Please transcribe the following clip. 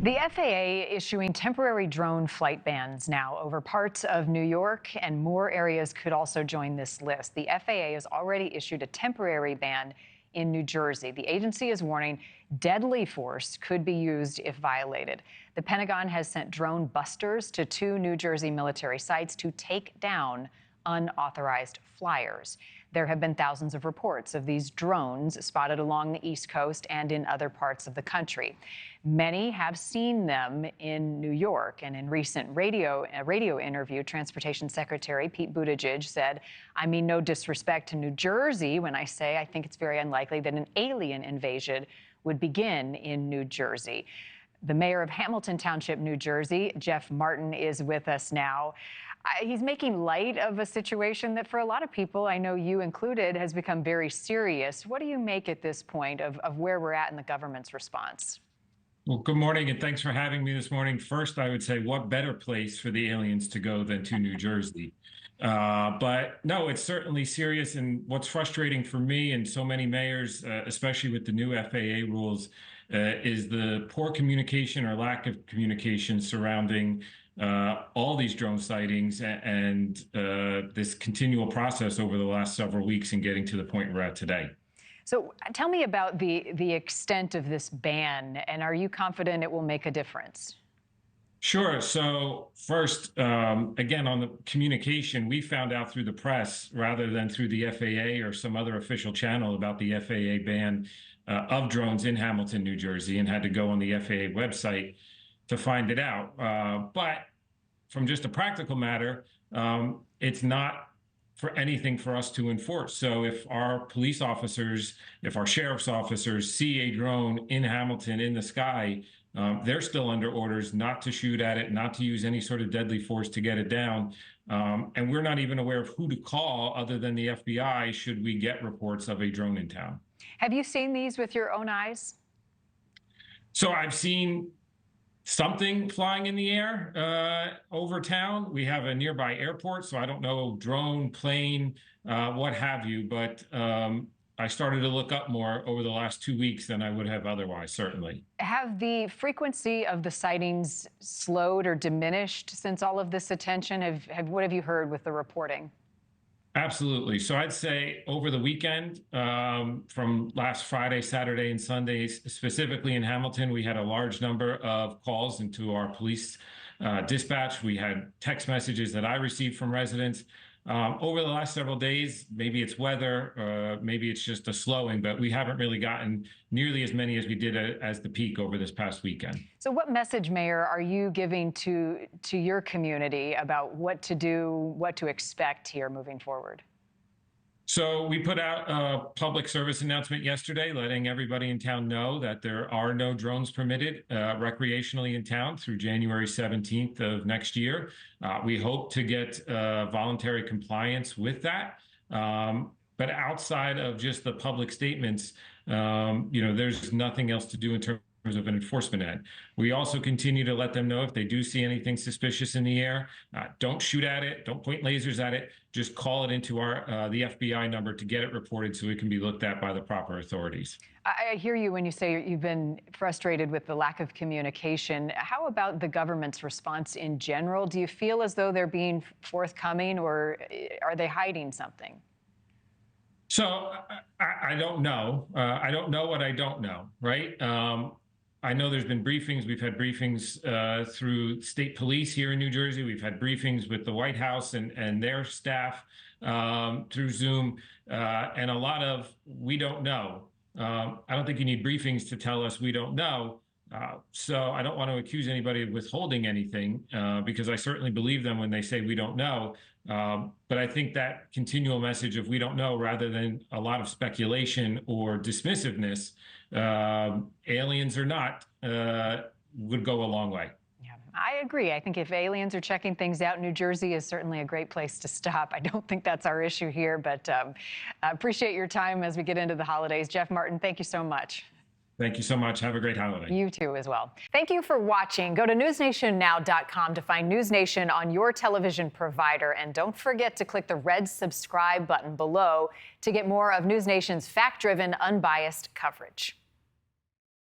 The FAA issuing temporary drone flight bans now over parts of New York, and more areas could also join this list. The FAA has already issued a temporary ban in New Jersey. The agency is warning deadly force could be used if violated. The Pentagon has sent drone busters to 2 New Jersey military sites to take down unauthorized flyers. There have been thousands of reports of these drones spotted along the East Coast and in other parts of the country. Many have seen them in New York, and in recent radio interview, Transportation Secretary Pete Buttigieg said, "I mean no disrespect to New Jersey when I say I think it's very unlikely that an alien invasion would begin in New Jersey." The mayor of Hamilton Township, New Jersey, Jeff Martin, is with us now. He's making light of a situation that for a lot of people, I know you included, has become very serious. What do you make at this point of where we're at in the government's response? Well, good morning, and thanks for having me this morning. First, I would say, what better place for the aliens to go than to New Jersey? But no, it's certainly serious. And what's frustrating for me and so many mayors, especially with the new FAA rules, is the poor communication or lack of communication surrounding all these drone sightings and this continual process over the last several weeks and getting to the point we're at today. So tell me about the extent of this ban, and are you confident it will make a difference? Sure. So first, again, on the communication, we found out through the press rather than through the FAA or some other official channel about the FAA ban of drones in Hamilton, New Jersey, and had to go on the FAA website to find it out. But from just a practical matter, it's not for anything for us to enforce. So if our police officers, if our sheriff's officers see a drone in Hamilton in the sky, they're still under orders not to shoot at it, not to use any sort of deadly force to get it down. And we're not even aware of who to call other than the FBI should we get reports of a drone in town. Have you seen these with your own eyes? So I've seen something flying in the air over town. We have a nearby airport, so I don't know, drone, plane, what have you, but I started to look up more over the last 2 weeks than I would have otherwise, certainly. Have the frequency of the sightings slowed or diminished since all of this attention? What have you heard with the reporting? Absolutely. So I'd say over the weekend, from last Friday, Saturday, and Sunday, specifically in Hamilton, we had a large number of calls into our police dispatch. We had text messages that I received from residents. Over the last several days, maybe it's weather, maybe it's just a slowing, but we haven't really gotten nearly as many as we did as the peak over this past weekend. So what message, Mayor, are you giving to your community about what to do, what to expect here moving forward? So we put out a public service announcement yesterday letting everybody in town know that there are no drones permitted recreationally in town through January 17th of next year. We hope to get voluntary compliance with that. But outside of just the public statements, there's nothing else to do in terms of an enforcement end. We also continue to let them know if they do see anything suspicious in the air, don't shoot at it, don't point lasers at it, just call it into the FBI number to get it reported so it can be looked at by the proper authorities. I hear you when you say you've been frustrated with the lack of communication. How about the government's response in general? Do you feel as though they're being forthcoming, or are they hiding something? So I don't know. I don't know what I don't know, right? I know there's been briefings. We've had briefings through state police here in New Jersey. We've had briefings with the White House and their staff through Zoom, and a lot of we don't know. I don't think you need briefings to tell us we don't know. So I don't want to accuse anybody of withholding anything because I certainly believe them when they say we don't know. But I think that continual message of we don't know rather than a lot of speculation or dismissiveness, aliens or not, would go a long way. Yeah, I agree. I think if aliens are checking things out, New Jersey is certainly a great place to stop. I don't think that's our issue here, but I appreciate your time as we get into the holidays. Jeff Martin, thank you so much. Thank you so much. Have a great holiday. You too as well. Thank you for watching. Go to newsnationnow.com to find NewsNation on your television provider. And don't forget to click the red subscribe button below to get more of NewsNation's fact-driven, unbiased coverage.